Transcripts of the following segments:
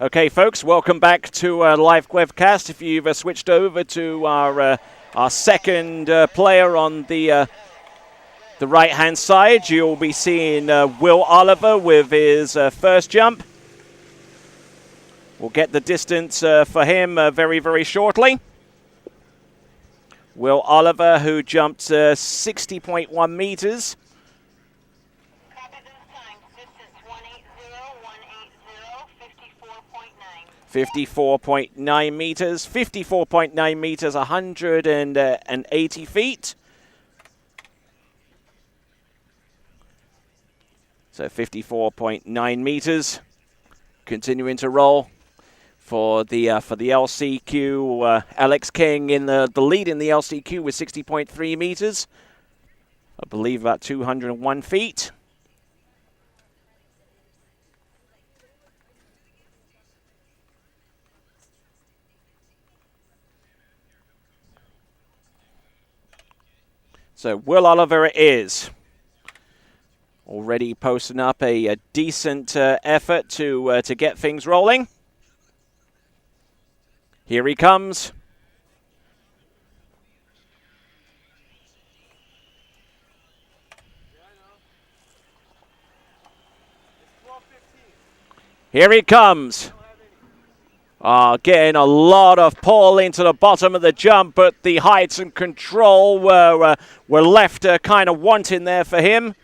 Okay, folks, welcome back to live webcast. If you've switched over to our second player on the right-hand side, you'll be seeing Will Oliver with his first jump. We'll get the distance for him very, very shortly. Will Oliver, who jumped 60.1 meters. 54.9 meters, 54.9 meters, 180 feet. So 54.9 meters. Continuing to roll for the LCQ. Alex King in the lead in the LCQ with 60.3 meters. I believe about 201 feet. So Will Oliver it is. Already posting up a decent effort to get things rolling. Here he comes. Here he comes. Getting a lot of pull into the bottom of the jump, but the heights and control were left kind of wanting there for him.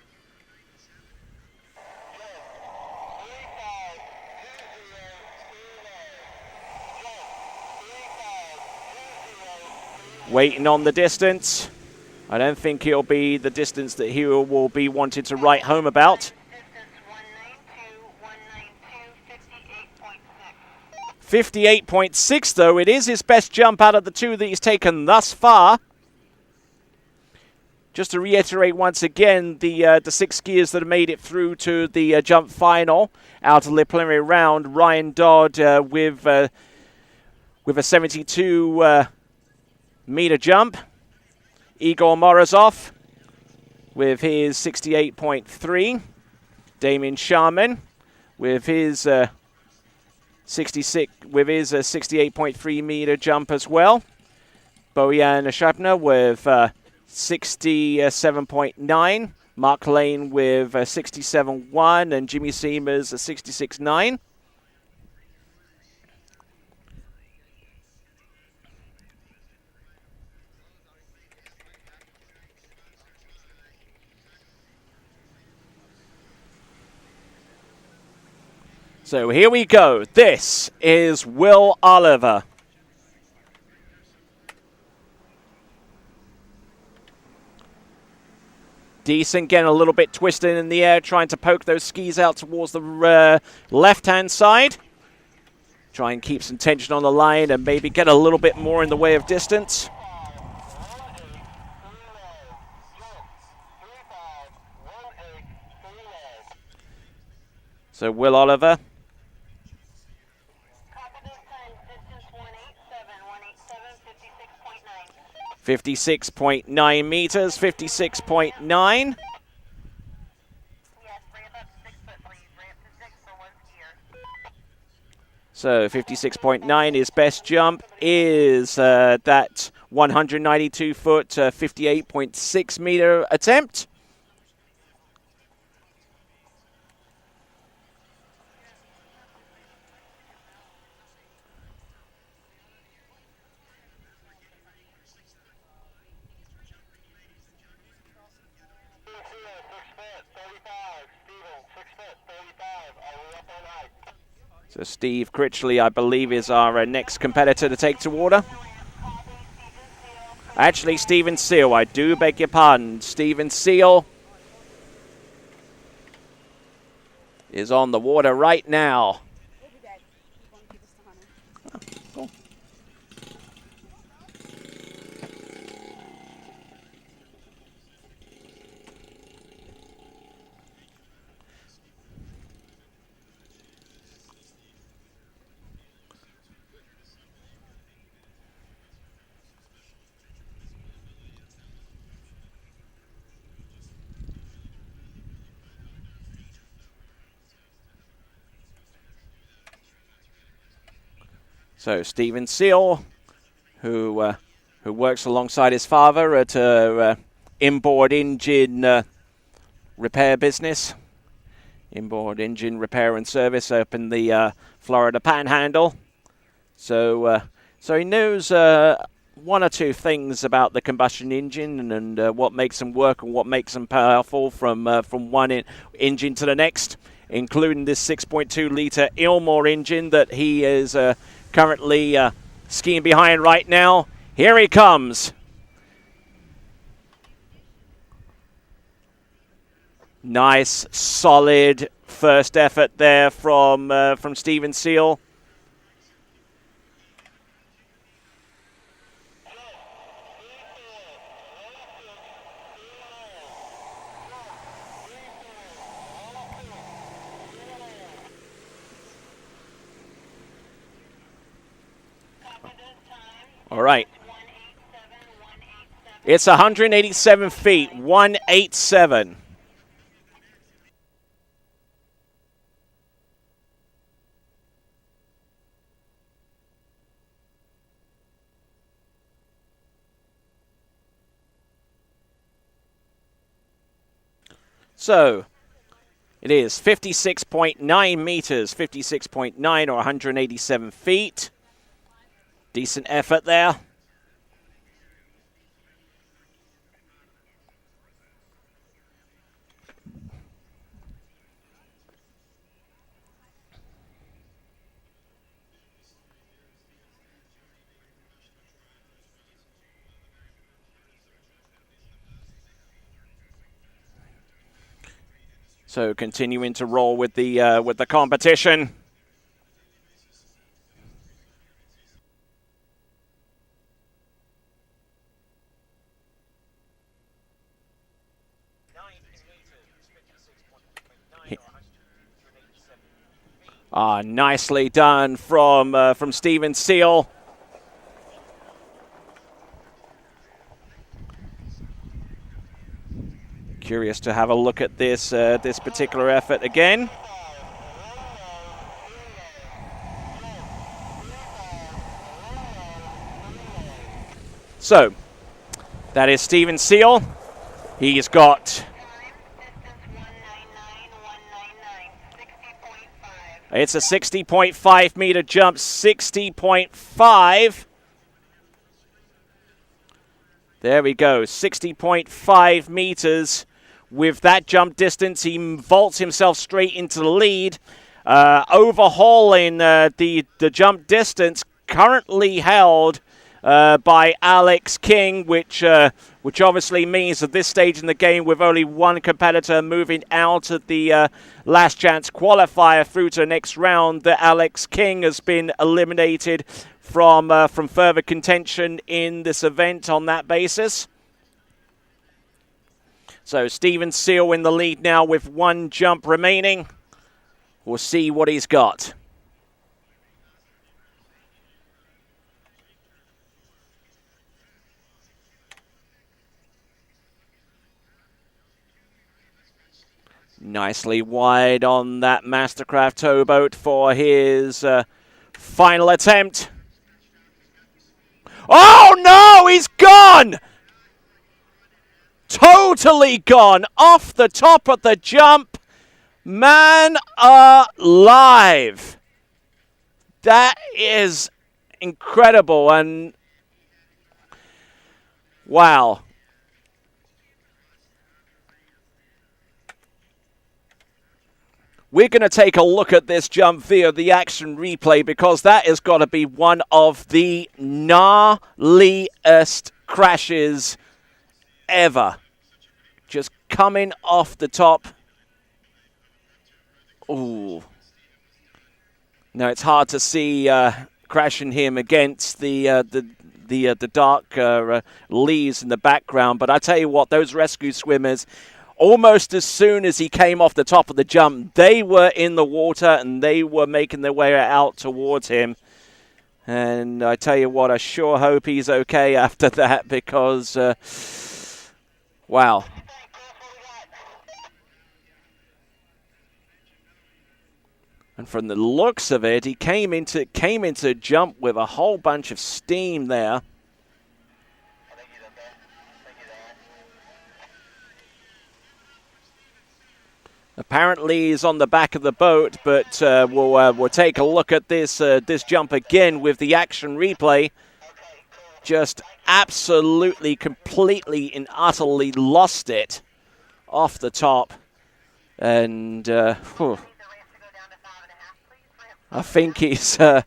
Waiting on the distance. I don't think it'll be the distance that he will be wanting to write home about. 58.6, though. It is his best jump out of the two that he's taken thus far. Just to reiterate once again, the 6 skiers that have made it through to the jump final out of the preliminary round. Ryan Dodd with a 72 meter jump. Igor Morozov with his 68.3. Damien Sharman with his 68.3 meter jump as well. Bojan Shabner with 67.9. Mark Lane with 67.1 and Jimmy Seamers 66.9. So here we go. This is Will Oliver. Decent, getting a little bit twisted in the air, trying to poke those skis out towards the left-hand side. Try and keep some tension on the line and maybe get a little bit more in the way of distance. So Will Oliver. 56.9 meters, 56.9. So 56.9, his best jump is that 192-foot, 58.6 meter attempt. So Steve Critchley, I believe, is our next competitor to take to water. Actually, Stephen Seal, I do beg your pardon. Stephen Seal is on the water right now. Oh, cool. So Stephen Seal, who works alongside his father at a inboard engine repair business, inboard engine repair and service up in the Florida Panhandle. So he knows one or two things about the combustion engine and what makes them work and what makes them powerful from one engine to the next, including this 6.2-liter Ilmor engine that he is currently skiing behind right now. Here he comes. Nice, solid first effort there from Stephen Seal. All right. It's 187 feet, 187. So it is 56.9 meters, 56.9 or 187 feet. Decent effort there. So continuing to roll with the competition. Nicely done from Stephen Seal. Curious to have a look at this this particular effort again. So that is Stephen Seal. He's got. It's a 60.5 meter jump, 60.5. There we go, 60.5 meters. With that jump distance, he vaults himself straight into the lead. Overhauling the jump distance, currently held by Alex King, which obviously means at this stage in the game, with only one competitor moving out of the last chance qualifier through to the next round, that Alex King has been eliminated from further contention in this event on that basis. So Stephen Seal in the lead now with one jump remaining. We'll see what he's got. Nicely wide on that Mastercraft towboat for his final attempt. Oh no, he's gone! Totally gone off the top of the jump. Man alive. That is incredible, and wow. We're going to take a look at this jump via the action replay, because that has got to be one of the gnarliest crashes ever. Just coming off the top. Ooh. No, it's hard to see crashing him against the dark leaves in the background. But I tell you what, those rescue swimmers, almost as soon as he came off the top of the jump, they were in the water and they were making their way out towards him. And I tell you what, I sure hope he's okay after that, because, wow. And from the looks of it, he came into jump with a whole bunch of steam there. Apparently he's on the back of the boat, but we'll take a look at this jump again with the action replay. Just absolutely, completely and utterly lost it off the top. And I think he's in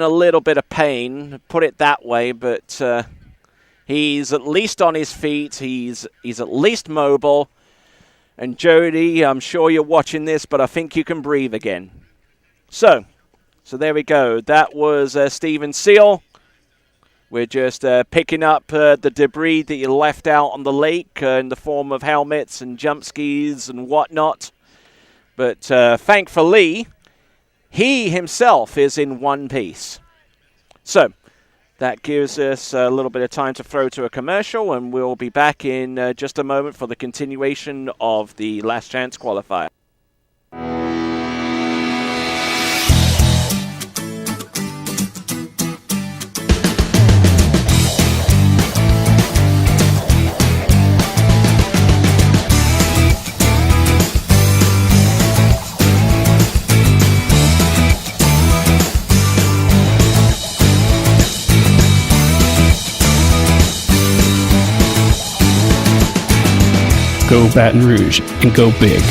a little bit of pain, put it that way, but he's at least on his feet. He's at least mobile. And Jody, I'm sure you're watching this, but I think you can breathe again. So there we go. That was Stephen Seal. We're just picking up the debris that you left out on the lake in the form of helmets and jump skis and whatnot. But thankfully, he himself is in one piece. So that gives us a little bit of time to throw to a commercial, and we'll be back in just a moment for the continuation of the Last Chance Qualifier. Go Baton Rouge and go big.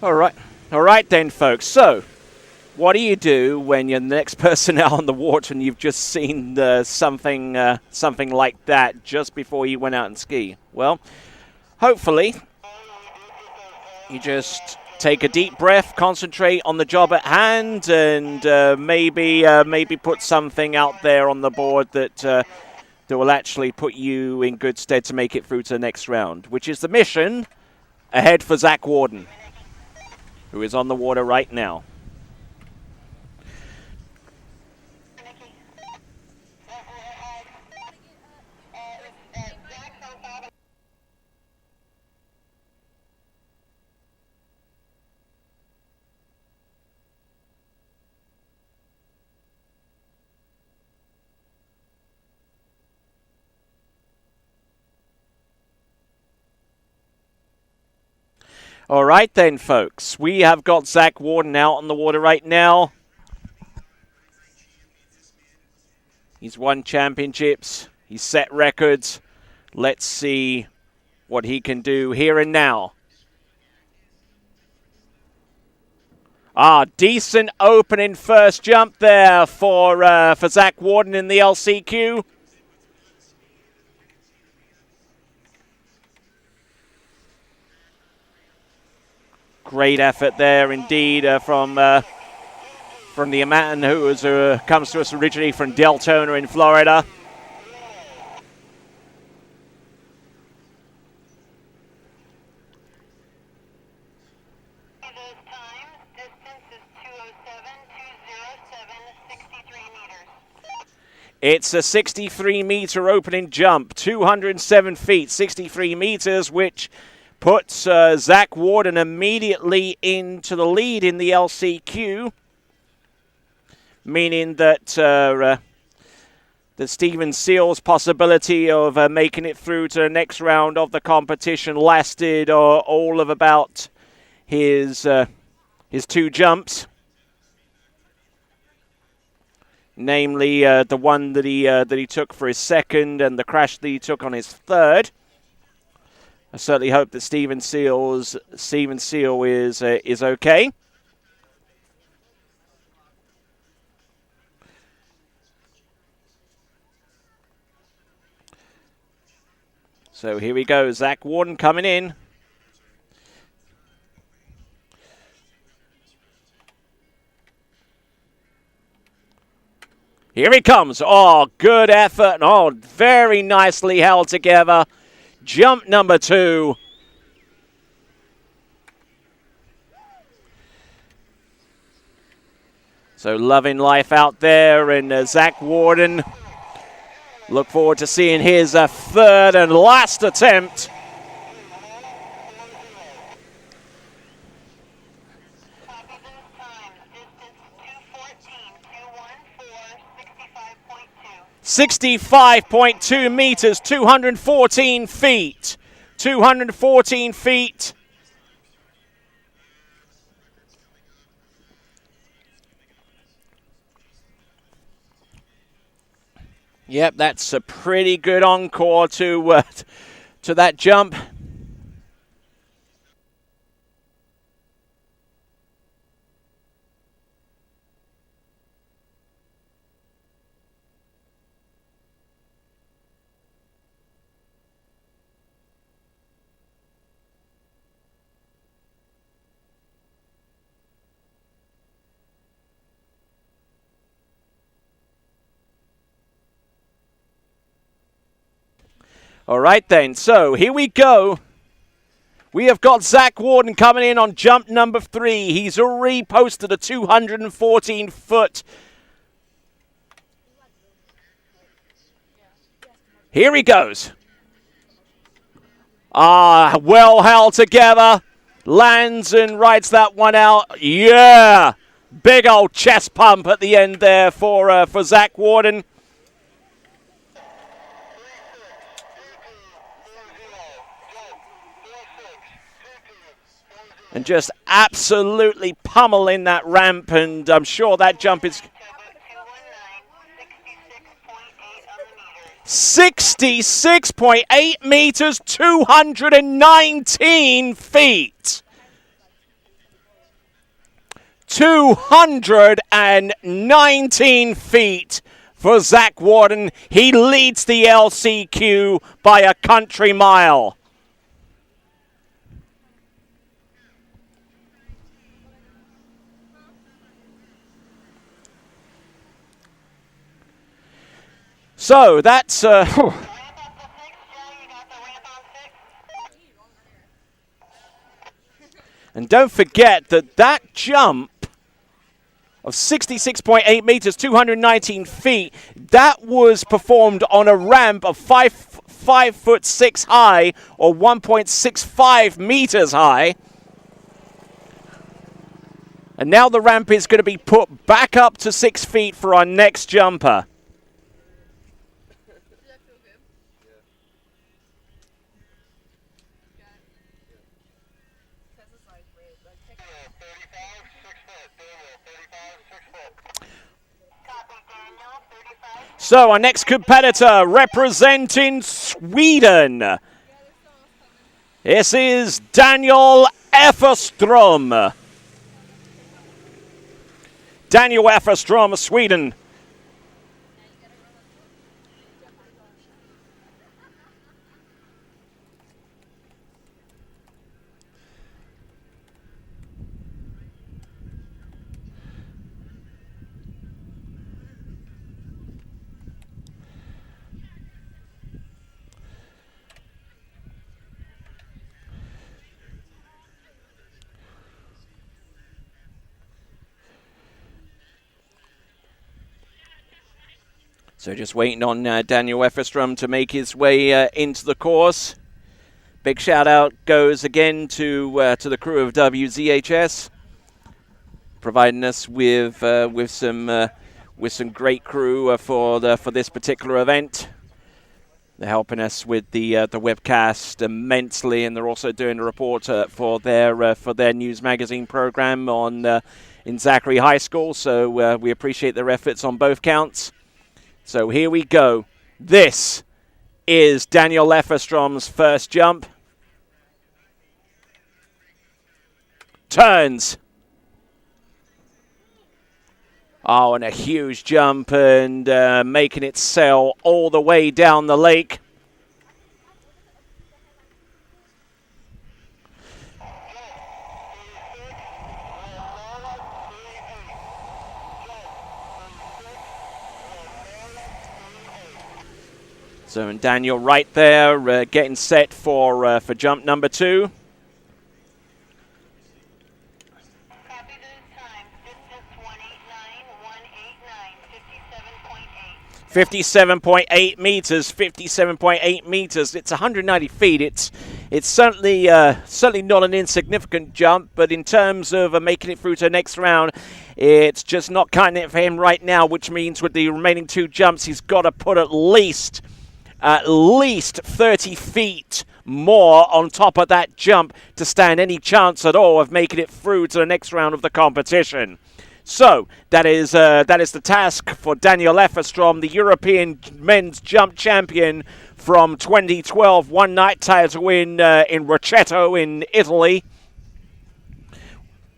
All right then, folks. So, what do you do when you're the next person out on the water and you've just seen something like that just before you went out and ski? Well, hopefully, you just take a deep breath, concentrate on the job at hand, and maybe put something out there on the board that will actually put you in good stead to make it through to the next round, which is the mission ahead for Zach Warden, who is on the water right now. All right then, folks. We have got Zach Warden out on the water right now. He's won championships. He's set records. Let's see what he can do here and now. Decent opening first jump there for Zach Warden in the LCQ. Great effort there indeed from the man who comes to us originally from Deltona in Florida. It's a 63-meter opening jump, 207 feet, 63 meters, which puts Zach Warden immediately into the lead in the LCQ, meaning that that Stephen Seal's possibility of making it through to the next round of the competition lasted all of about his two jumps. Namely, the one that he took for his second and the crash that he took on his third. I certainly hope that Stephen Seal is okay. So here we go, Zach Warden coming in. Here he comes. Oh, good effort. Oh, very nicely held together. Jump number 2. So loving life out there, and Zach Warden. Look forward to seeing his third and last attempt. .65.2 meters, 214 feet. 214 feet. Yep, that's a pretty good encore to that jump. All right, then. So here we go. We have got Zach Warden coming in on jump number 3. He's already posted a 214-foot. Here he goes. Well held together. Lands and rides that one out. Yeah. Big old chest pump at the end there for Zach Warden. And just absolutely pummeling that ramp, and I'm sure that jump is 66.8 meters, 219 feet. 219 feet for Zach Warden. He leads the LCQ by a country mile. So that's and don't forget that jump of 66.8 meters, 219 feet, that was performed on a ramp of 5'6" high, or 1.65 meters high. And now the ramp is going to be put back up to 6 feet for our next jumper. So our next competitor representing Sweden. This is Daniel Efferström. Daniel Efferström of Sweden. So just waiting on Daniel Efferström to make his way into the course. Big shout out goes again to the crew of WZHS, providing us with some great crew for this particular event. They're helping us with the webcast immensely, and they're also doing a report for their news magazine program on in Zachary High School. So we appreciate their efforts on both counts. So here we go. This is Daniel Efferström's first jump. Turns. Oh, and a huge jump and making it sail all the way down the lake. So and Daniel right there, getting set for jump number 2. Copy those times. Distance 189, 57.8 meters, 57.8 meters. It's 190 feet. It's certainly not an insignificant jump, but in terms of making it through to the next round, it's just not cutting it for him right now, which means with the remaining 2 jumps, he's got to put at least 30 feet more on top of that jump to stand any chance at all of making it through to the next round of the competition. So that is the task for Daniel Efferström, the European men's jump champion from 2012, one night title in Rocchetto in Italy.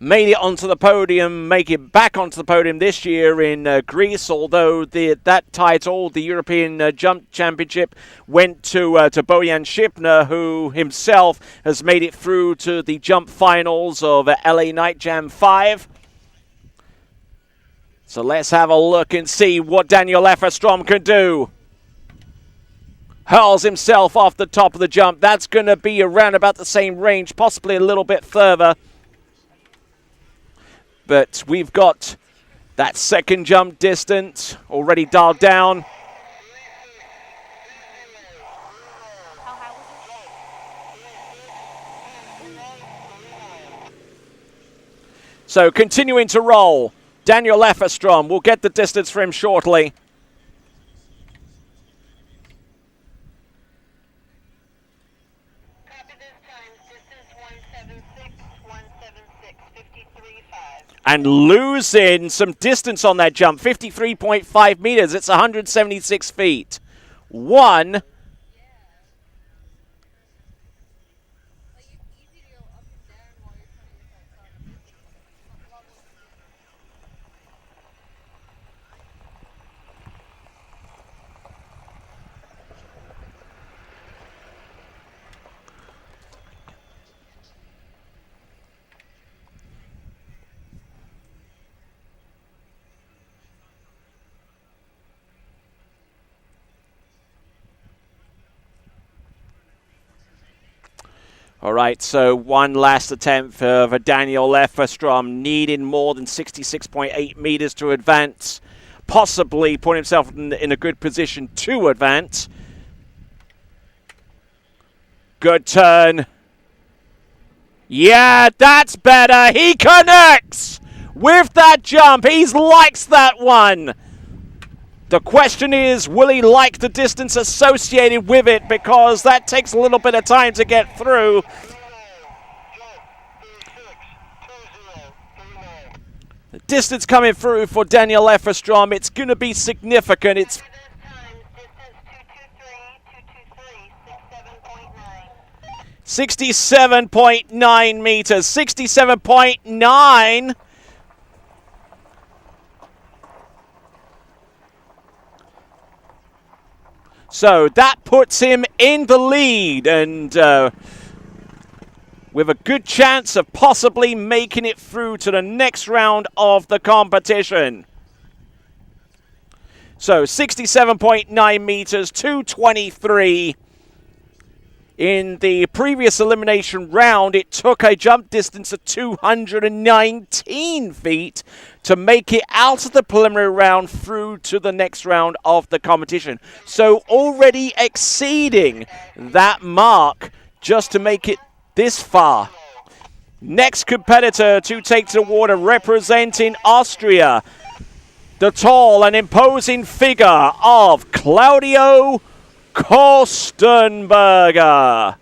Made it onto the podium, make it back onto the podium this year in Greece, although that title, the European Jump Championship, went to Bojan Šipner, who himself has made it through to the jump finals of LA Night Jam 5. So let's have a look and see what Daniel Efferström can do. Hurls himself off the top of the jump. That's going to be around about the same range, possibly a little bit further. But we've got that second jump distance already dialed down. So continuing to roll. Daniel Efferström will get the distance for him shortly. And losing some distance on that jump, 53.5 meters. It's 176 feet. One. All right, so one last attempt for Daniel Efferström, needing more than 66.8 meters to advance, possibly put himself in a good position to advance. Good turn. Yeah, that's better. He connects with that jump. He likes that one. The question is, will he like the distance associated with it? Because that takes a little bit of time to get through. The distance coming through for Daniel Efferstrom, it's going to be significant. It's Those times, distance 223, 67.9 meters. 67.9. So that puts him in the lead, and with a good chance of possibly making it through to the next round of the competition. So 67.9 meters, 223. In the previous elimination round, it took a jump distance of 219 feet to make it out of the preliminary round through to the next round of the competition. So already exceeding that mark just to make it this far. Next competitor to take to the water representing Austria, the tall and imposing figure of Claudio Kostenberger.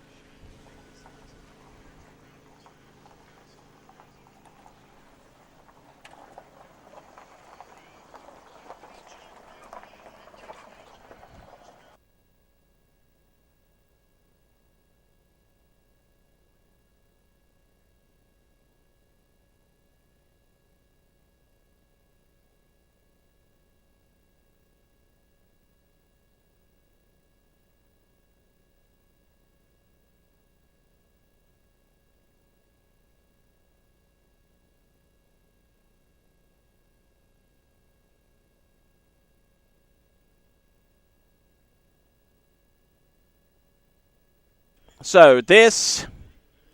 So this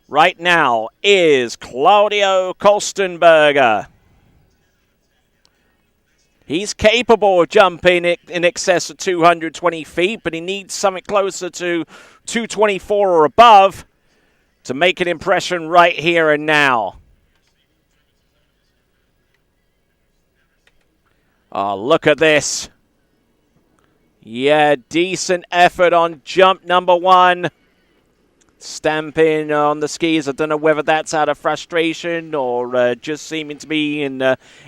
right now is Claudio Kostenberger. He's capable of jumping in excess of 220 feet, but he needs something closer to 224 or above to make an impression right here and now. Oh, look at this. Yeah, decent effort on jump number one. Stamping on the skis. I don't know whether that's out of frustration or just seeming to be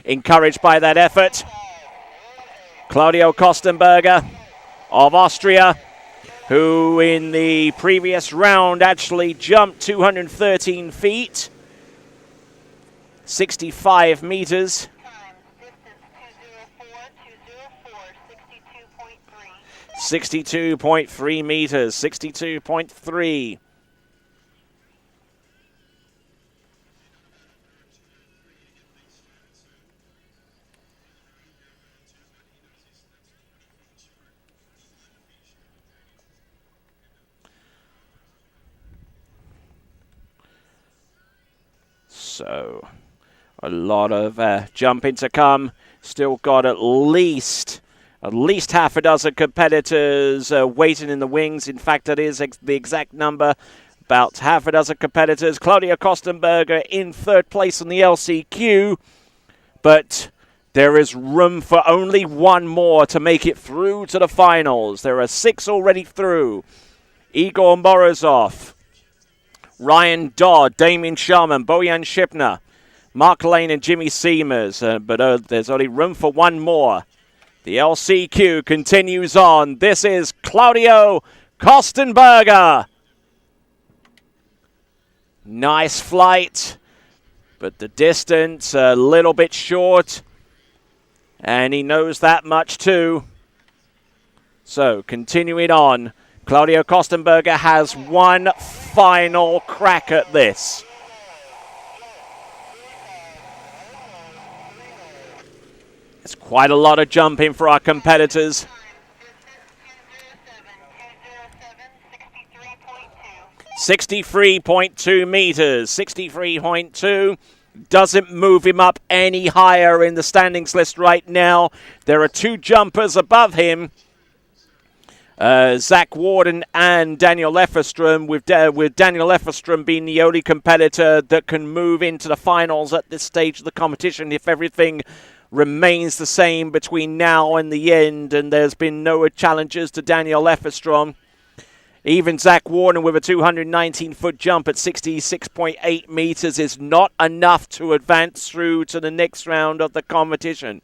encouraged by that effort. Claudio Kostenberger of Austria, who in the previous round actually jumped 213 feet, 65 meters. times, distance 204, 62.3 meters, 62.3. So, a lot of jumping to come. Still got at least half a dozen competitors waiting in the wings. In fact, that is the exact number. About half a dozen competitors. Claudio Kostenberger in third place on the LCQ. But there is room for only one more to make it through to the finals. There are 6 already through. Igor Morozov, Ryan Dodd, Damien Sharman, Bojan Shipner, Mark Lane and Jimmy Seamers. But there's only room for one more. The LCQ continues on. This is Claudio Kostenberger. Nice flight, but the distance a little bit short. And he knows that much too. So continuing on. Claudio Kostenberger has one final crack at this. It's quite a lot of jumping for our competitors. 63.2 meters, 63.2. Doesn't move him up any higher in the standings list right now. There are 2 jumpers above him. Zach Warden and Daniel Efferstrom, with Daniel Efferstrom being the only competitor that can move into the finals at this stage of the competition if everything remains the same between now and the end, and there's been no challenges to Daniel Efferstrom. Even Zach Warden with a 219-foot jump at 66.8 meters is not enough to advance through to the next round of the competition.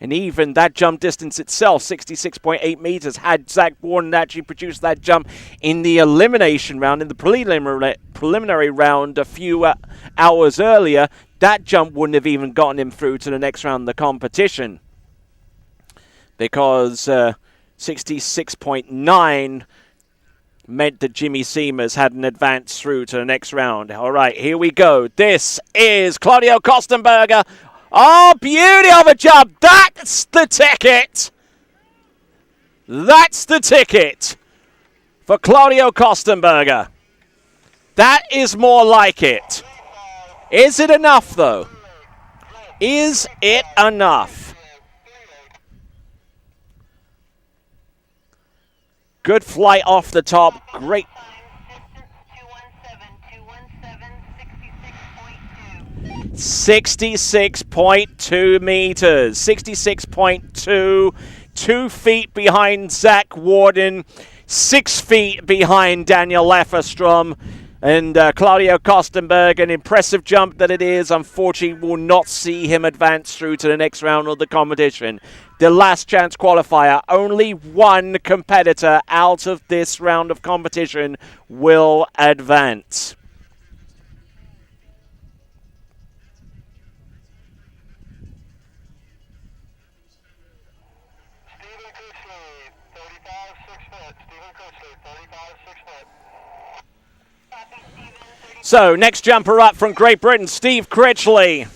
And even that jump distance itself, 66.8 meters, had Zach Warden actually produced that jump in the elimination round, in the preliminary round a few hours earlier, that jump wouldn't have even gotten him through to the next round of the competition. Because 66.9 meant that Jimmy Seamers hadn't advanced through to the next round. All right, here we go. This is Claudio Kostenberger. Oh, beauty of a jump. That's the ticket. That's the ticket for Claudio Kostenberger. That is more like it. Is it enough, though? Is it enough? Good flight off the top. Great. 66.2 meters. 66.2. 2 feet behind Zach Warden. 6 feet behind Daniel Lefferstrom. And Claudio Kostenberg, an impressive jump that it is. Unfortunately, will not see him advance through to the next round of the competition. The last chance qualifier. Only one competitor out of this round of competition will advance. So, next jumper up from Great Britain, Steve Critchley.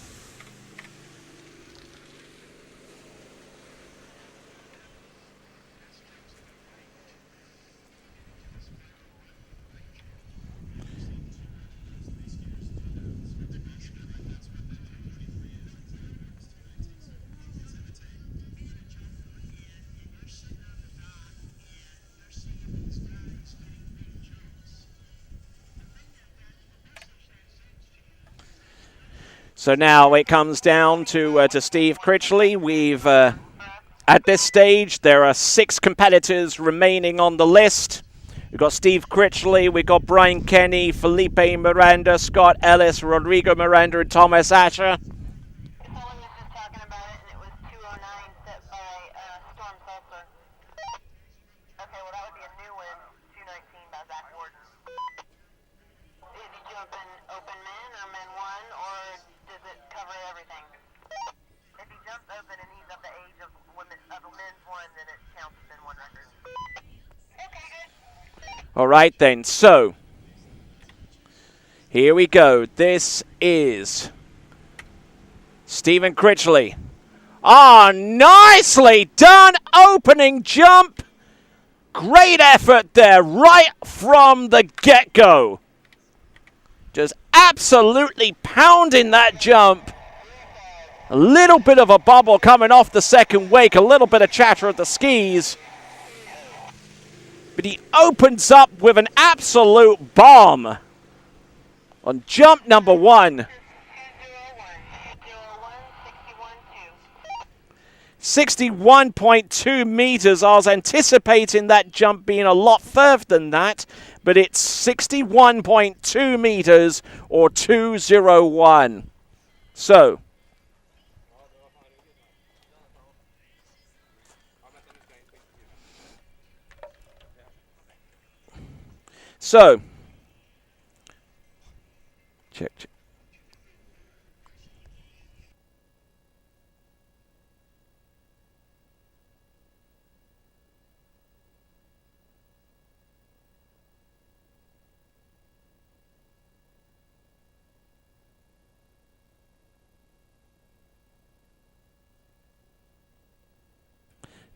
So now it comes down to Steve Critchley. We've, at this stage, there are 6 competitors remaining on the list. We've got Steve Critchley, we've got Brian Kenny, Felipe Miranda, Scott Ellis, Rodrigo Miranda, and Thomas Asher. Someone was just talking about it, and it was 209 set by Storm Salsa. Okay, well, that would be a new one, 219 by Zach Warden. Is he jumping open men or men one, or does it cover everything? If he jumps open and he's of the age of men's one, then it counts as men one record. Okay, good. All right, then. So, here we go. This is Stephen Critchley. Ah, nicely done opening jump. Great effort there right from the get-go. Just absolutely pounding that jump. A little bit of a bubble coming off the second wake, a little bit of chatter at the skis. But he opens up with an absolute bomb on jump number 1. 61.2 meters. I was anticipating that jump being a lot further than that, but it's 61.2 meters or 201. So, check.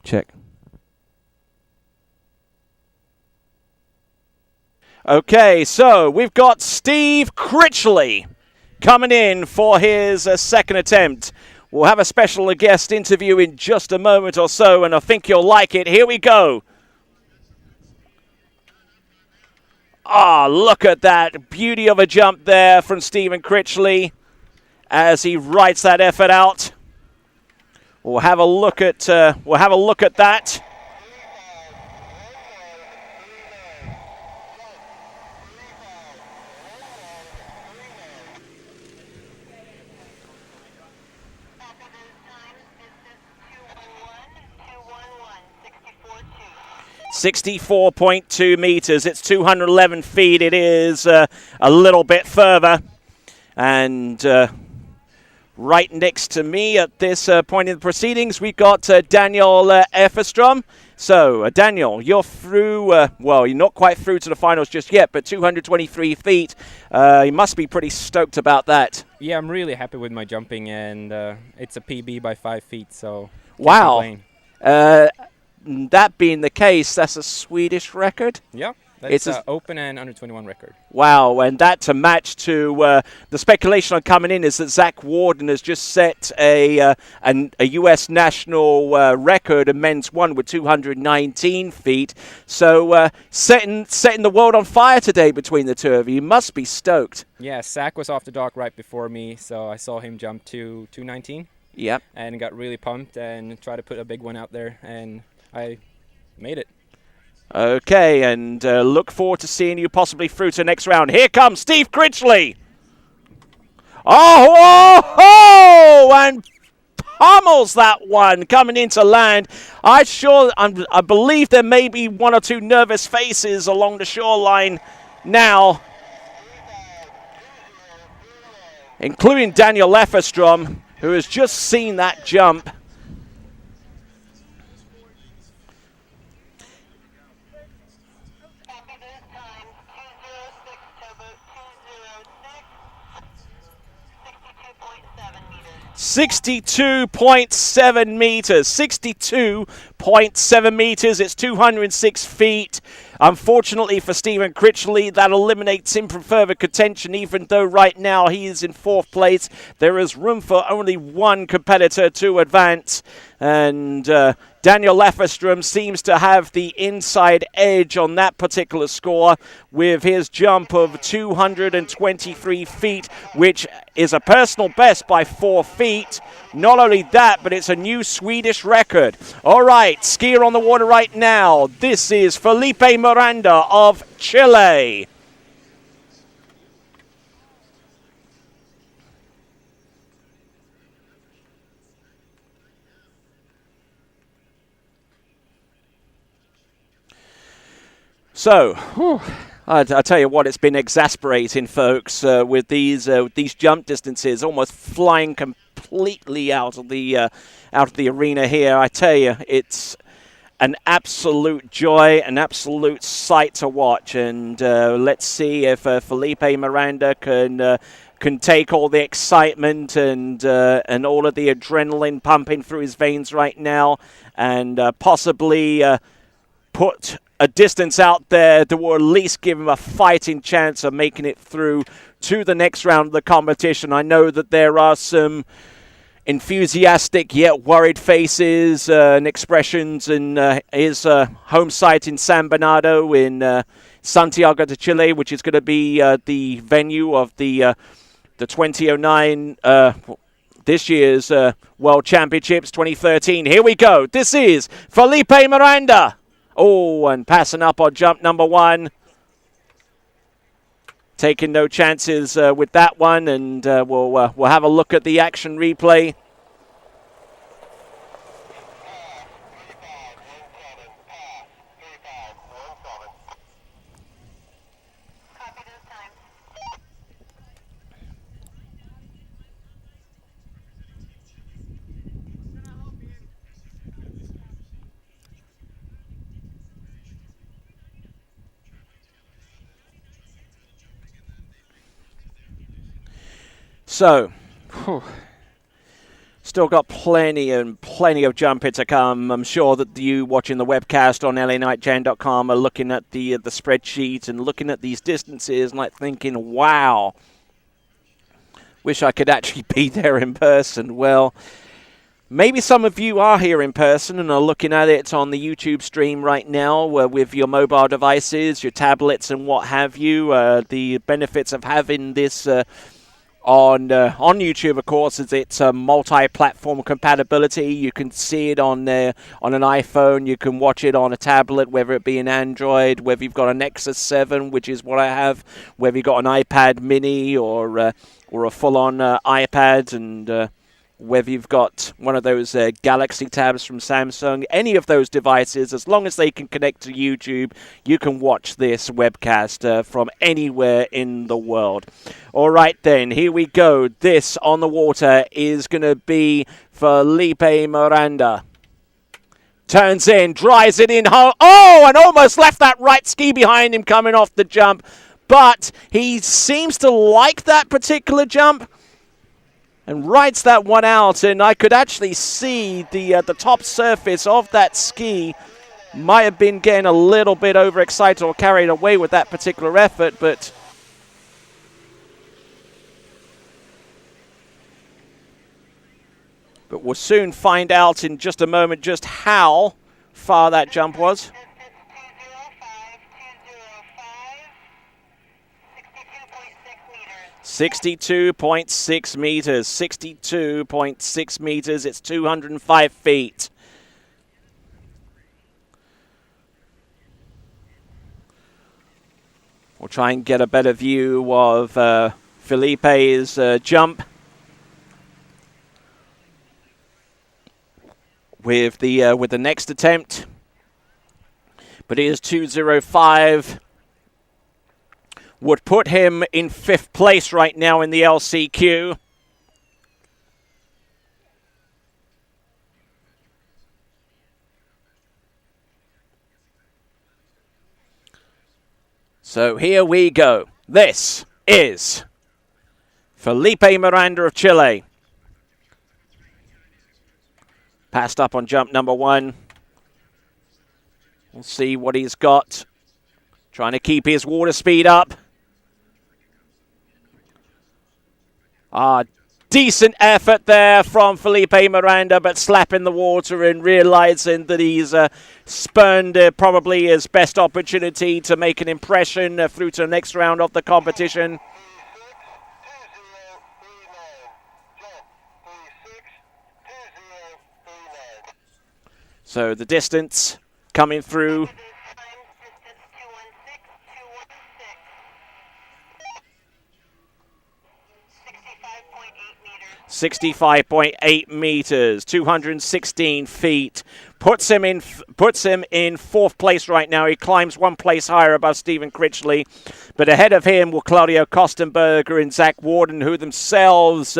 Check. Okay, so we've got Steve Critchley coming in for his second attempt. We'll have a special guest interview in just a moment or so, and I think you'll like it. Here we go. Ah, look at that beauty of a jump there from Stephen Critchley as he writes that effort out. We'll have a look at that. 64.2 meters. It's 211 feet. It is a little bit further. And right next to me at this point in the proceedings, we've got Daniel Efferstrom. So, Daniel, you're through, well, you're not quite through to the finals just yet, but 223 feet. You must be pretty stoked about that. Yeah, I'm really happy with my jumping, and it's a PB by 5 feet, so Wow. can't complain. That being the case, that's a Swedish record? Yeah, It's that's a- open and under 21 record. Wow, and that to match to the speculation on coming in is that Zach Warden has just set a U.S. national record, a men's one with 219 feet. So setting the world on fire today between the two of you. You must be stoked. Yeah, Zach was off the dock right before me, so I saw him jump to 219 Yep. and got really pumped and tried to put a big one out there, and I made it. Okay, and look forward to seeing you possibly through to the next round. Here comes Steve Critchley. Oh, and pummels that one coming into land. I believe there may be one or two nervous faces along the shoreline now, including Daniel Efferstrom, who has just seen that jump. Copy those times. 206, towboat 206. 62.7 meters. 62.7 meters. It's 206 feet. Unfortunately for Stephen Critchley, that eliminates him from further contention, even though right now he is in 4th place. There is room for only one competitor to advance. And Daniel Efferstrom seems to have the inside edge on that particular score with his jump of 223 feet, which is a personal best by 4 feet. Not only that, but it's a new Swedish record. All right, skier on the water right now. This is Felipe Miranda of Chile. So, I tell you what, it's been exasperating, folks, with these jump distances almost flying completely out of the arena here. I tell you, it's an absolute joy, an absolute sight to watch. And let's see if Felipe Miranda can take all the excitement and all of the adrenaline pumping through his veins right now, and possibly put a distance out there that will at least give him a fighting chance of making it through to the next round of the competition. I know that there are some enthusiastic yet worried faces and expressions in his home site in San Bernardo in Santiago de Chile, which is going to be the venue of the 2009 this year's World Championships 2013. Here we go. This is Felipe Miranda. Oh, and passing up on jump number 1. Taking no chances with that one, and we'll have a look at the action replay. Copy those times. So, still got plenty of jumping to come. I'm sure that you watching the webcast on lanightjan.com are looking at the spreadsheet and looking at these distances and like thinking, wow, wish I could actually be there in person. Well, maybe some of you are here in person and are looking at it on the YouTube stream right now with your mobile devices, your tablets and what have you. The benefits of having this on YouTube, of course, is it's multi-platform compatibility. You can see it on an iPhone. You can watch it on a tablet, whether it be an Android, whether you've got a Nexus 7, which is what I have, whether you've got an iPad mini or a full-on iPad, and whether you've got one of those Galaxy tabs from Samsung, any of those devices, as long as they can connect to YouTube, you can watch this webcast from anywhere in the world. All right, then, here we go. This on the water is going to be Felipe Miranda. Turns in, drives it in home. Oh, and almost left that right ski behind him coming off the jump. But he seems to like that particular jump and rides that one out. And I could actually see the top surface of that ski might have been getting a little bit overexcited or carried away with that particular effort. But we'll soon find out in just a moment just how far that jump was. 62.6 meters. 62.6 meters. It's 205 feet. We'll try and get a better view of Felipe's jump with the next attempt. But it is 205. Would put him in 5th place right now in the LCQ. So here we go. This is Felipe Miranda of Chile. Passed up on jump number 1. We'll see what he's got. Trying to keep his water speed up. Decent effort there from Felipe Miranda, but slapping the water and realizing that he's spurned probably his best opportunity to make an impression through to the next round of the competition. So the distance coming through. 65.8 meters, 216 feet. Puts him in 4th place right now. He climbs 1 place higher above Stephen Critchley. But ahead of him will Claudio Kostenberger and Zach Warden, who themselves,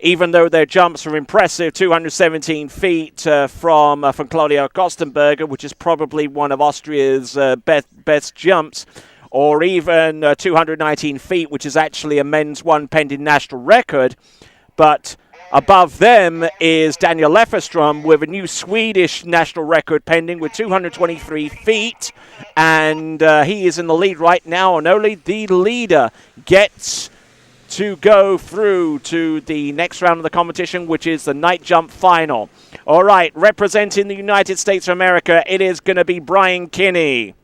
even though their jumps are impressive, 217 feet from Claudio Kostenberger, which is probably one of Austria's best jumps, or even 219 feet, which is actually a men's one pending national record. But above them is Daniel Lefferström with a new Swedish national record pending with 223 feet. And he is in the lead right now, and only the leader gets to go through to the next round of the competition, which is the night jump final. All right, representing the United States of America, it is going to be Brian Kinney.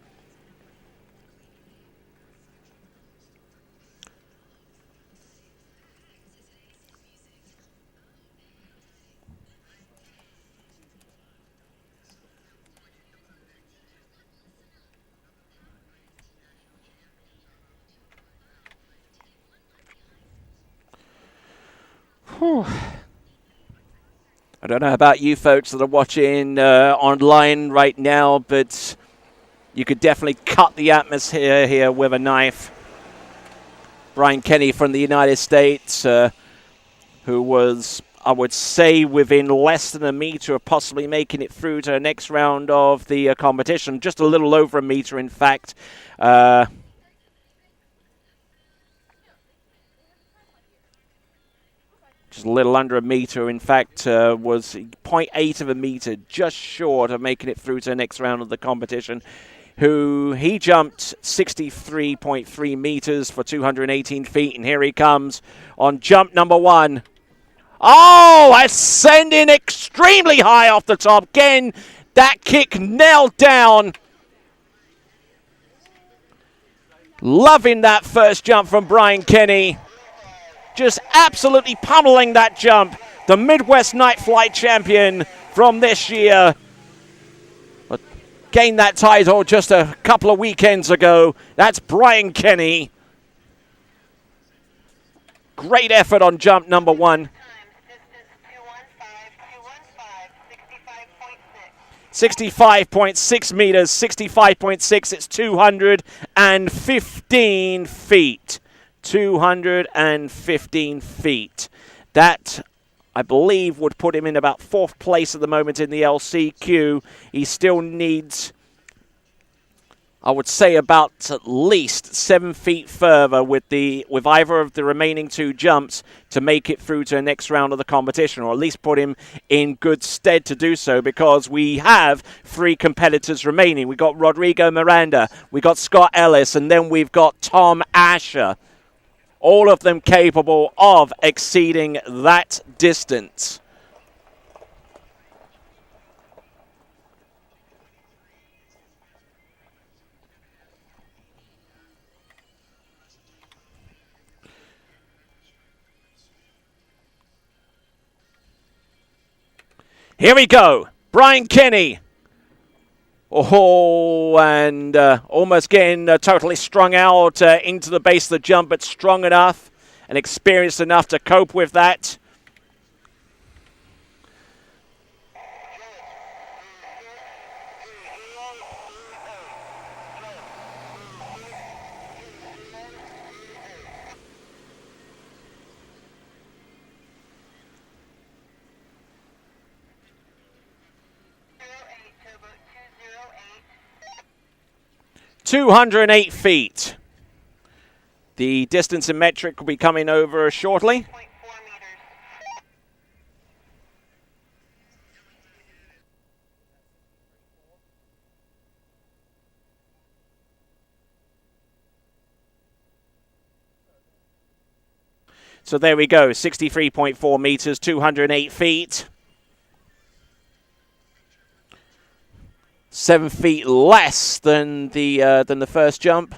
I don't know about you folks that are watching online right now, but you could definitely cut the atmosphere here with a knife. Brian Kinney from the United States, who was, I would say, within less than a meter of possibly making it through to the next round of the competition. Just a little over a meter, in fact. Just a little under a meter, in fact, was 0.8 of a meter, just short of making it through to the next round of the competition. He jumped 63.3 meters for 218 feet, and here he comes on jump number 1. Oh, ascending extremely high off the top. Again, that kick nailed down. Loving that first jump from Brian Kinney. Just absolutely pummeling that jump. The Midwest Night Flight champion from this year. Gained that title just a couple of weekends ago. That's Brian Kinney. Great effort on jump number 1. 65.6 meters, 65.6, it's 215 feet. 215 feet. That, I believe, would put him in about 4th place at the moment in the LCQ. He still needs, I would say, about at least 7 feet further with either of the remaining 2 jumps to make it through to the next round of the competition, or at least put him in good stead to do so, because we have 3 competitors remaining. We've got Rodrigo Miranda, we've got Scott Ellis, and then we've got Tom Asher. All of them capable of exceeding that distance. Here we go. Brian Kenny. Oh, and almost getting totally strung out into the base of the jump, but strong enough and experienced enough to cope with that. Turbo 208. 208 feet. The distance in metric will be coming over shortly. 0.4 meters. So there we go, 63.4 meters, 208 feet. 7 feet less than the first jump.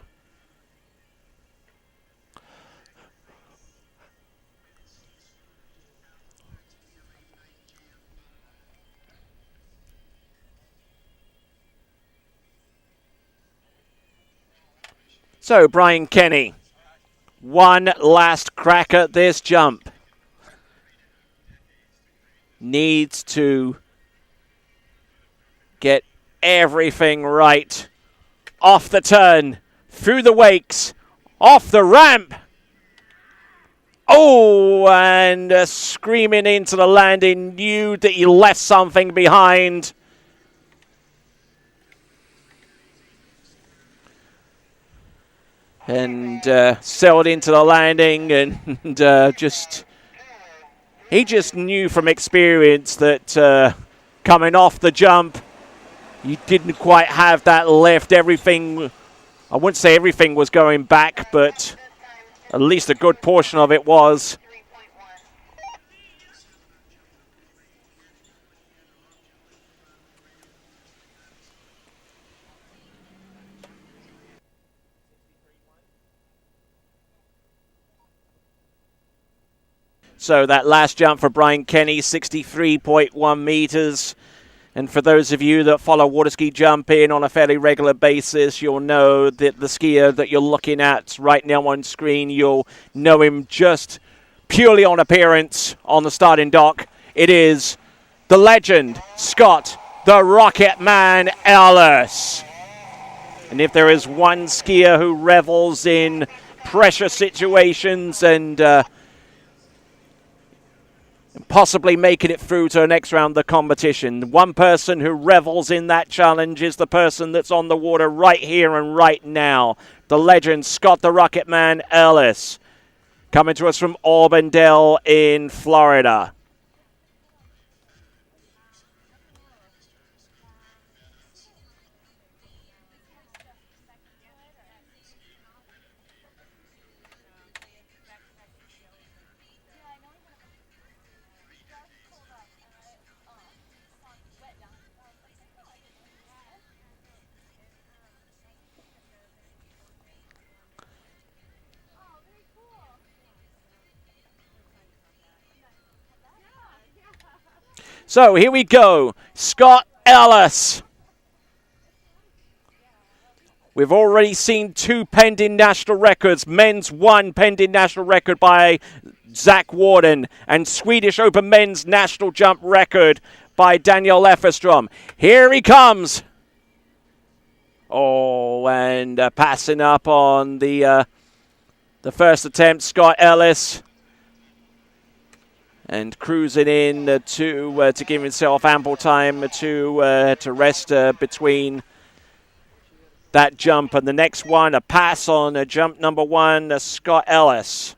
So Brian Kenny, one last crack at this jump. Needs to get everything right. Off the turn, through the wakes, off the ramp. Oh, and screaming into the landing, knew that he left something behind. And sailed into the landing, and he just knew from experience that coming off the jump, you didn't quite have that lift. Everything, I wouldn't say everything was going back, but at least a good portion of it was. 3.1. So that last jump for Brian Kenny, 63.1 meters. And for those of you that follow water ski jumping on a fairly regular basis, you'll know that the skier that you're looking at right now on screen, you'll know him just purely on appearance on the starting dock. It is the legend, Scott, the Rocket Man Ellis. And if there is one skier who revels in pressure situations and possibly making it through to the next round of the competition, one person who revels in that challenge is the person that's on the water right here and right now. The legend, Scott the Rocket Man Ellis, coming to us from Auburndale in Florida. So here we go, Scott Ellis. We've already seen 2 pending national records. Men's 1 pending national record by Zach Warden, and Swedish Open men's national jump record by Daniel Lefferstrom. Here he comes. Oh, and passing up on the first attempt, Scott Ellis. And cruising in to give himself ample time to rest between that jump and the next one. A pass on jump number 1, Scott Ellis.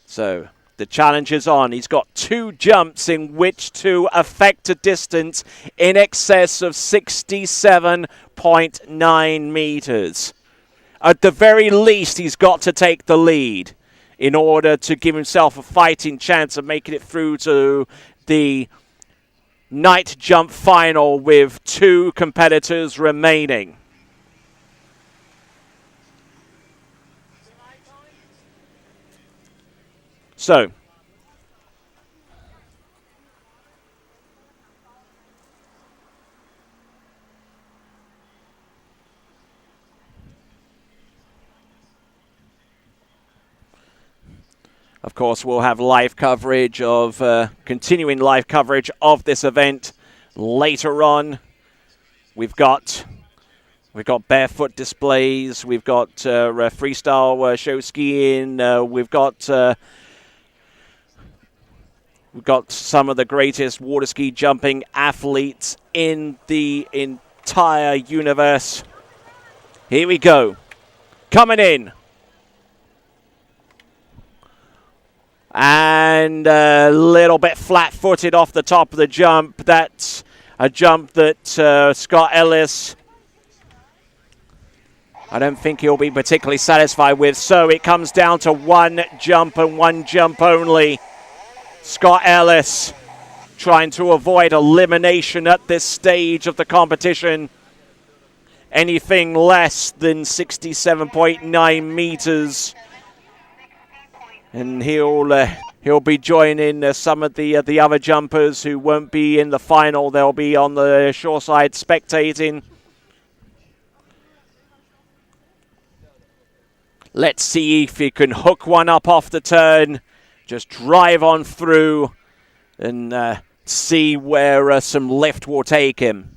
So the challenge is on. He's got 2 jumps in which to affect a distance in excess of 67.9 meters. At the very least, he's got to take the lead in order to give himself a fighting chance of making it through to the night jump final with 2 competitors remaining. So, of course, we'll have live coverage of, continuing live coverage of this event later on. We've got barefoot displays, we've got freestyle show skiing, we've got some of the greatest water ski jumping athletes in the entire universe. Here we go. Coming in. And a little bit flat-footed off the top of the jump. That's a jump that Scott Ellis, I don't think he'll be particularly satisfied with. So it comes down to 1 jump and 1 jump only. Scott Ellis trying to avoid elimination at this stage of the competition. Anything less than 67.9 meters. And he'll be joining some of the other jumpers who won't be in the final. They'll be on the shore side spectating. Let's see if he can hook one up off the turn. Just drive on through and see where some lift will take him.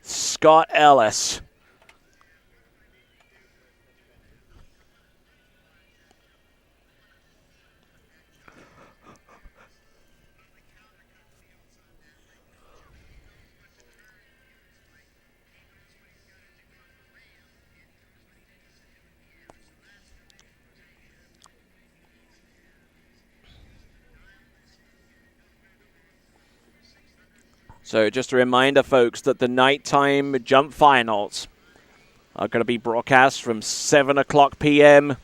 Scott Ellis. So just a reminder, folks, that the nighttime jump finals are going to be broadcast from 7 o'clock p.m.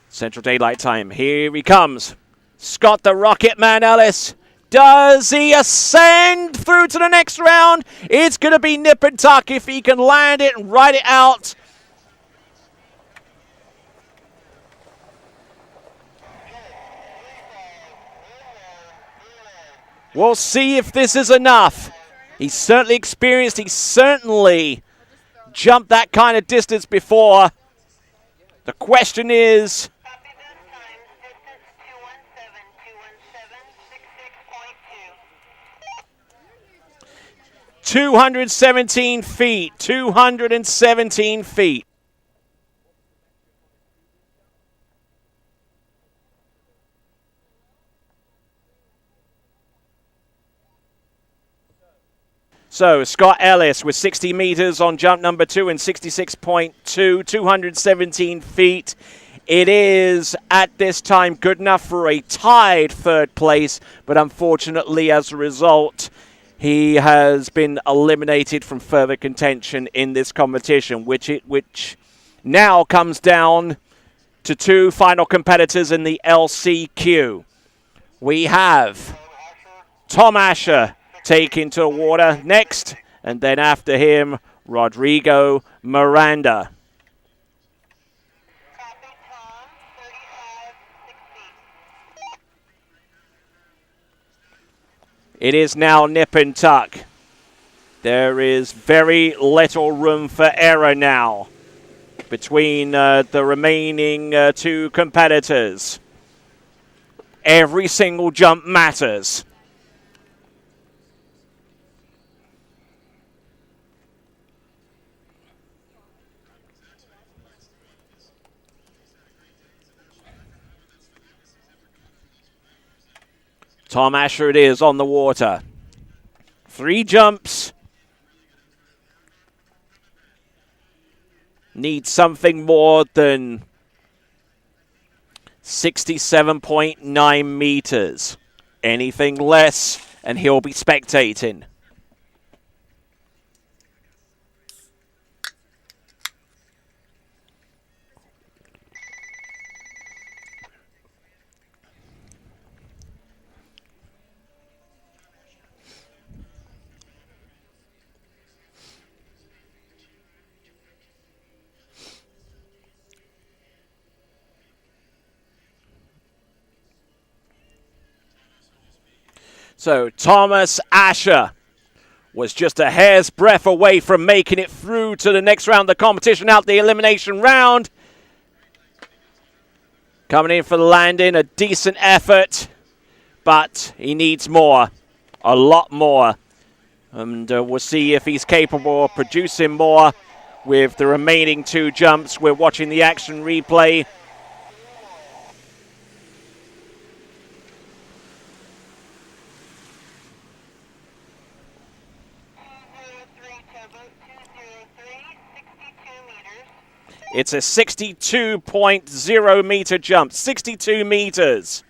Central Daylight Time. Here he comes. Scott the Rocket Man Ellis. Does he ascend through to the next round? It's going to be nip and tuck if he can land it and ride it out. We'll see if this is enough. He's certainly experienced. He's certainly jumped that kind of distance before. The question is, 217 feet. 217 feet. So Scott Ellis with 60 meters on jump number 2 and 66.2, 217 feet. It is, at this time, good enough for a tied 3rd place, but unfortunately, as a result, he has been eliminated from further contention in this competition, which now comes down to 2 final competitors in the LCQ. We have Tom Asher taking to the water next, and then after him, Rodrigo Miranda. It is now nip and tuck. There is very little room for error now between the remaining two competitors. Every single jump matters. Tom Asher it is on the water. 3 jumps. Needs something more than 67.9 meters. Anything less, and he'll be spectating. So Thomas Asher was just a hair's breadth away from making it through to the next round of the competition, out the elimination round. Coming in for the landing, a decent effort, but he needs more, a lot more. And we'll see if he's capable of producing more with the remaining 2 jumps. We're watching the action replay. It's a 62.0 meter jump, 62 meters.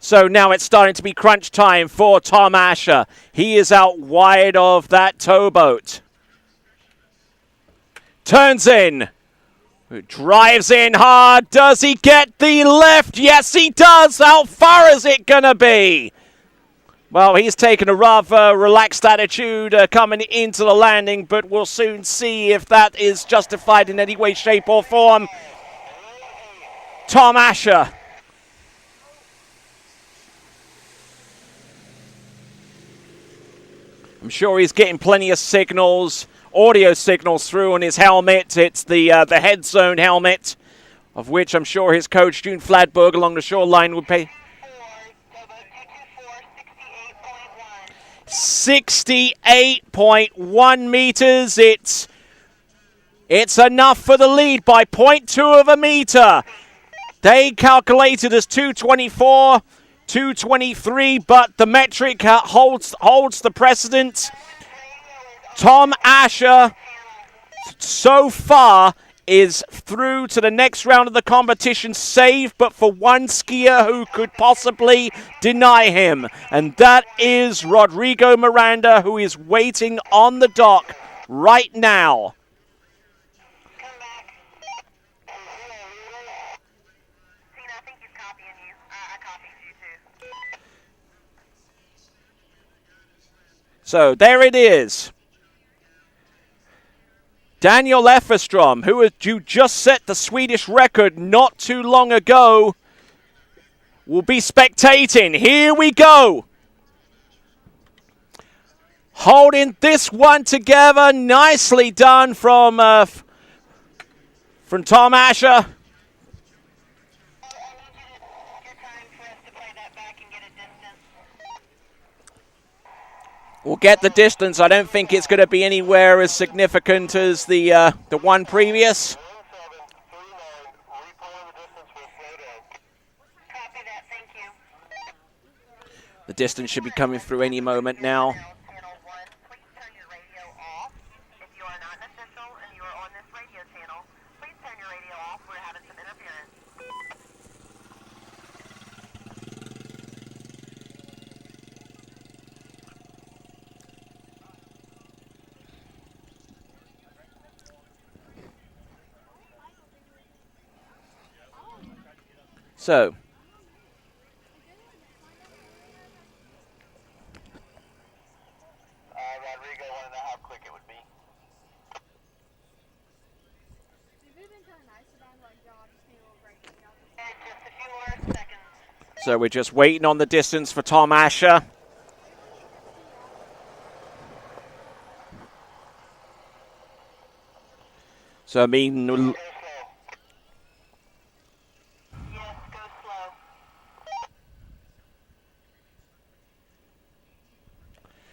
So now it's starting to be crunch time for Tom Asher. He is out wide of that towboat. Turns in. Drives in hard. Does he get the lift? Yes, he does. How far is it going to be? Well, he's taken a rather relaxed attitude coming into the landing, but we'll soon see if that is justified in any way, shape, or form. Tom Asher. I'm sure he's getting plenty of signals, audio signals through on his helmet. It's the head zone helmet, of which I'm sure his coach, June Fladberg, along the shoreline would pay. 68.1 meters. It's enough for the lead by 0.2 of a meter. They calculated as 224. 223, but the metric holds the precedent. Tom Asher so far is through to the next round of the competition, save but for one skier who could possibly deny him, and that is Rodrigo Miranda, who is waiting on the dock right now. So there it is. Daniel Efferstrom, who just set the Swedish record not too long ago, will be spectating. Here we go. Holding this one together. Nicely done from Tom Asher. We'll get the distance. I don't think it's going to be anywhere as significant as the one previous. The distance should be coming through any moment now. Channel 1, please turn your radio off. If you are not an official and you are on this radio channel, please turn your radio off. We're having some interference. So, Rodrigo wanted to know how quick it would be. Just a few more seconds. so we're just waiting on the distance for Tom Asher. So, I mean, Go slow. Yes, go slow.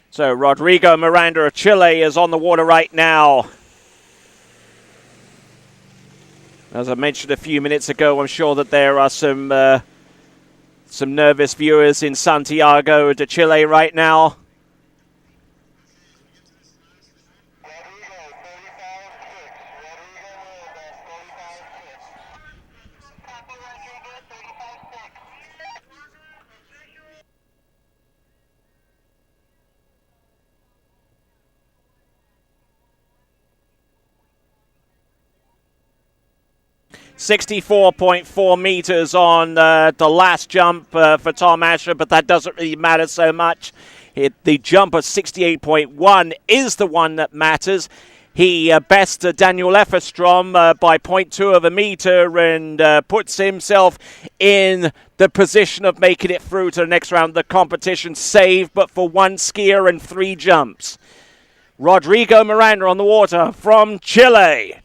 so Rodrigo Miranda of Chile is on the water right now. As I mentioned a few minutes ago, I'm sure that there are some nervous viewers in Santiago de Chile right now. Rodrigo, 35-6. Rodrigo, 35-6. Copy, Rodrigo, 35-6. 64.4 meters on the last jump for Tom Asher, but that doesn't really matter so much. The jump of 68.1 is the one that matters. He bests Daniel Efferstrom by 0.2 of a meter and puts himself in the position of making it through to the next round of the competition, save but for one skier and 3 jumps. Rodrigo Miranda on the water from Chile.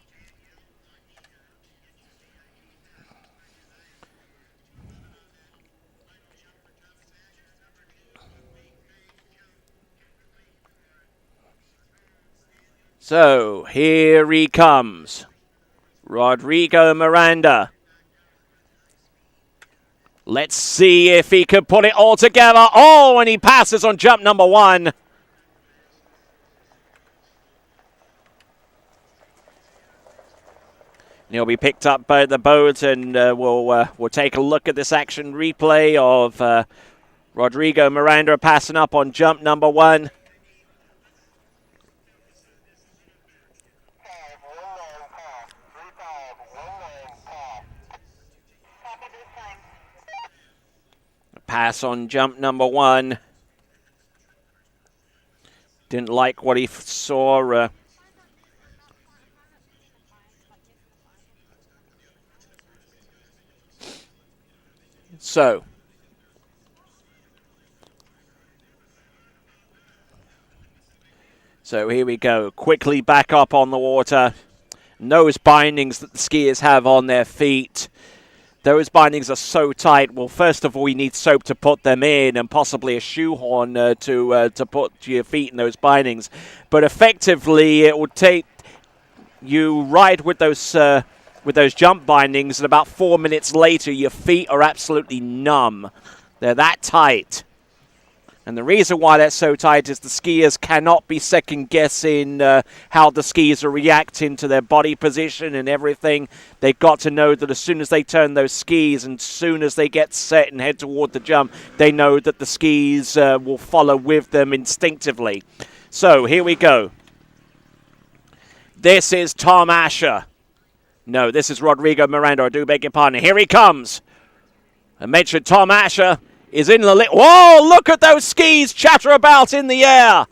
So, here he comes. Rodrigo Miranda. Let's see if he can put it all together. Oh, and he passes on jump number 1. He'll be picked up by the boat, and we'll take a look at this action replay of Rodrigo Miranda passing up on jump number 1. Pass on jump number 1. Didn't like what he saw. So here we go. Quickly back up on the water. Nose bindings that the skiers have on their feet. Those bindings are so tight. Well, first of all, you need soap to put them in and possibly a shoehorn to put your feet in those bindings. But effectively, it will take you ride with those jump bindings, and about 4 minutes later, your feet are absolutely numb. They're that tight. And the reason why that's so tight is the skiers cannot be second-guessing how the skis are reacting to their body position and everything. They've got to know that as soon as they turn those skis and as soon as they get set and head toward the jump, they know that the skis will follow with them instinctively. So, here we go. This is Tom Asher. No, this is Rodrigo Miranda. I do beg your pardon. Here he comes. I mentioned Tom Asher is in the... Whoa, look at those skis chatter about in the air.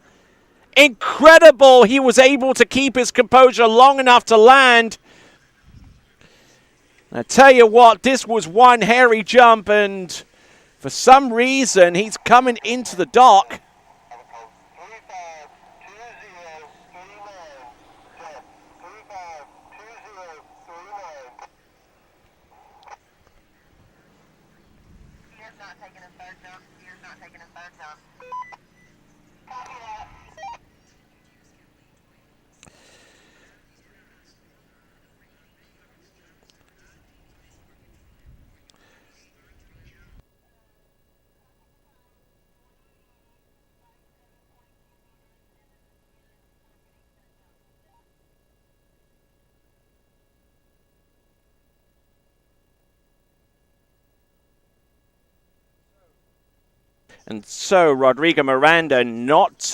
Incredible. He was able to keep his composure long enough to land. I tell you what, this was one hairy jump, and for some reason, he's coming into the dock. And so Rodrigo Miranda not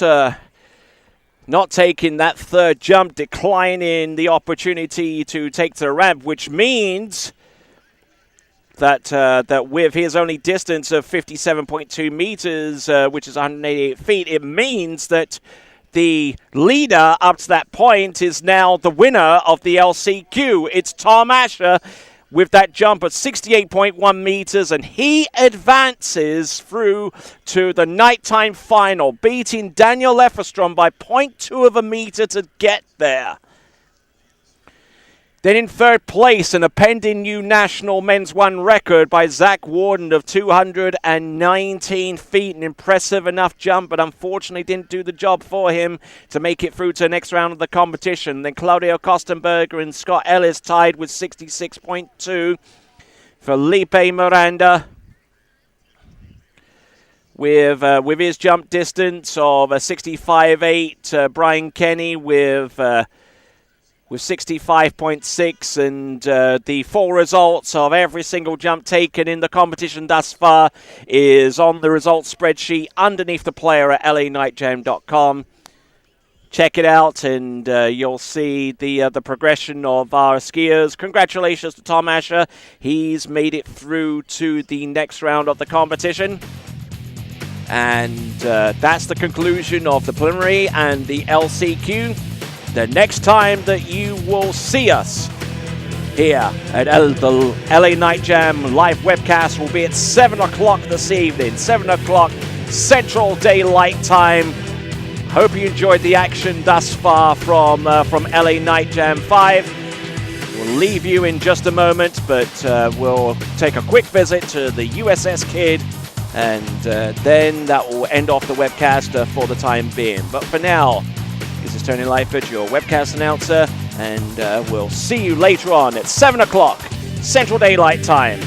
taking that third jump, declining the opportunity to take to the ramp, which means that with his only distance of 57.2 meters, which is 188 feet, it means that the leader up to that point is now the winner of the LCQ. It's Tom Asher with that jump at 68.1 meters, and he advances through to the nighttime final, beating Daniel Efferstrom by 0.2 of a meter to get there. Then in third place, and a pending new national men's one record by Zach Warden of 219 feet. An impressive enough jump, but unfortunately didn't do the job for him to make it through to the next round of the competition. Then Claudio Kostenberger and Scott Ellis tied with 66.2. Felipe Miranda with his jump distance of 65.8. Brian Kenny with 65.6, and the full results of every single jump taken in the competition thus far is on the results spreadsheet underneath the player at lanightjam.com. Check it out, and you'll see the progression of our skiers. Congratulations to Tom Asher. He's made it through to the next round of the competition. And that's the conclusion of the preliminary and the LCQ. The next time that you will see us here at the LA Night Jam live webcast will be at 7 o'clock this evening, 7 o'clock Central Daylight Time. Hope you enjoyed the action thus far from LA Night Jam 5. We'll leave you in just a moment, but we'll take a quick visit to the USS Kidd, and then that will end off the webcast for the time being. But for now, this is Tony Lightfoot, your webcast announcer, and we'll see you later on at 7 o'clock Central Daylight Time.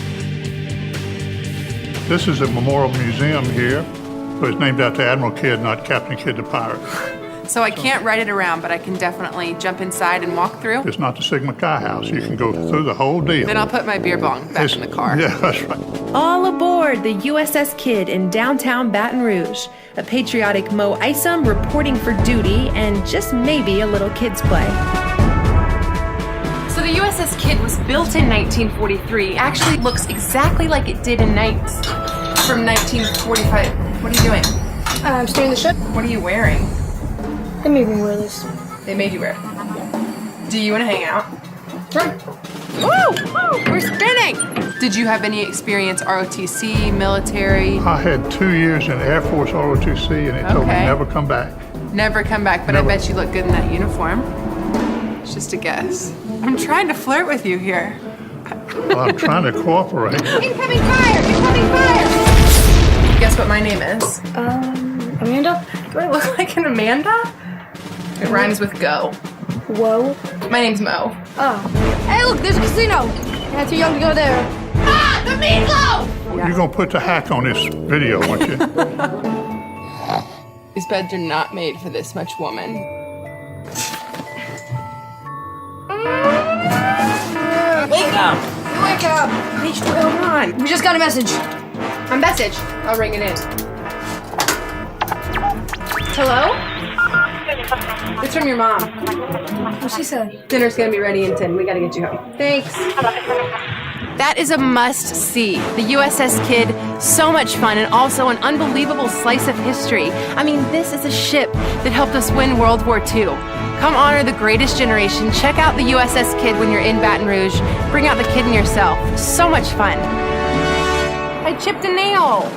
This is a memorial museum here, but it's named after Admiral Kidd, not Captain Kidd the pirate. So I can't ride it around, but I can definitely jump inside and walk through? It's not the Sigma Chi house. You can go through the whole deal. Then I'll put my beer bong back in the car. Yeah, that's right. All aboard the USS Kidd in downtown Baton Rouge. A patriotic Mo Isom reporting for duty, and just maybe a little kids play. So the USS Kidd was built in 1943. Actually looks exactly like it did in Nights from 1945. What are you doing? I'm steering the ship. What are you wearing? They made me wear this. They made you wear it. Do you want to hang out? Sure. Woo! We're spinning! Did you have any experience ROTC, military? I had 2 years in Air Force ROTC, and it told me never come back. Never come back, but Never. I bet you look good in that uniform. It's just a guess. I'm trying to flirt with you here. Well, I'm trying to cooperate. Incoming fire! Incoming fire! Guess what my name is? Amanda? Do I look like an Amanda? It rhymes with go. Whoa. My name's Mo. Oh. Hey, look, there's a casino. You're too young to go there. Ah, the meatloaf! You're going to put the hack on this video, won't you? These beds are not made for this much woman. Wake up! Wake up! What's going on? We just got a message. A message. I'll ring it in. Hello? It's from your mom. What'd she say? Dinner's gonna be ready in 10. We gotta get you home. Thanks. That is a must-see. The USS Kidd, so much fun, and also an unbelievable slice of history. I mean, this is a ship that helped us win World War II. Come honor the greatest generation. Check out the USS Kidd when you're in Baton Rouge. Bring out the kid in yourself. So much fun. I chipped a nail.